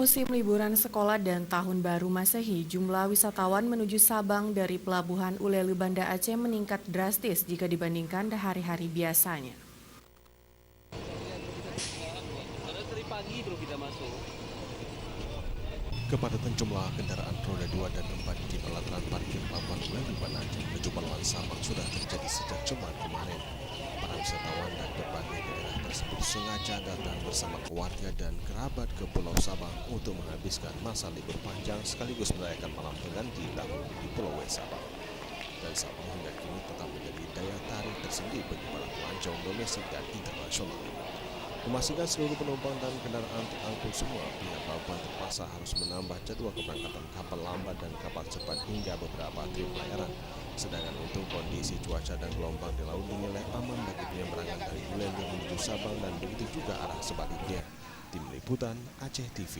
musim liburan sekolah dan Tahun Baru Masehi, jumlah wisatawan menuju Sabang dari Pelabuhan Ulele Banda Aceh meningkat drastis jika dibandingkan hari-hari biasanya. Kepadatan jumlah kendaraan roda 2 dan 4 di pelataran parkir Pelabuhan Ulele Banda Aceh menuju Pelabuhan Sabang sudah terjadi sejak Jumat kemarin. Para wisatawan dari berbagai daerah tersebut sengaja datang bersama keluarga dan kerabat ke Pulau Sabang untuk menghabiskan masa libur panjang sekaligus merayakan malam pengganti tahun di Pulau Sabang. Dan Sabang hingga kini tetap menjadi daya tarik tersendiri bagi para pelancong domestik dan internasional. Memastikan seluruh penumpang dan kendaraan terangkut semua, pihak pelabuhan terpaksa harus menambah jadwal keberangkatan kapal lambat dan kapal cepat hingga beberapa trip pelayaran. Sedangkan untuk kondisi cuaca dan gelombang di laut dinilai aman bagi penyeberangan dari Ulele menuju Sabang dan begitu juga arah sebaliknya. Tim Liputan Aceh TV.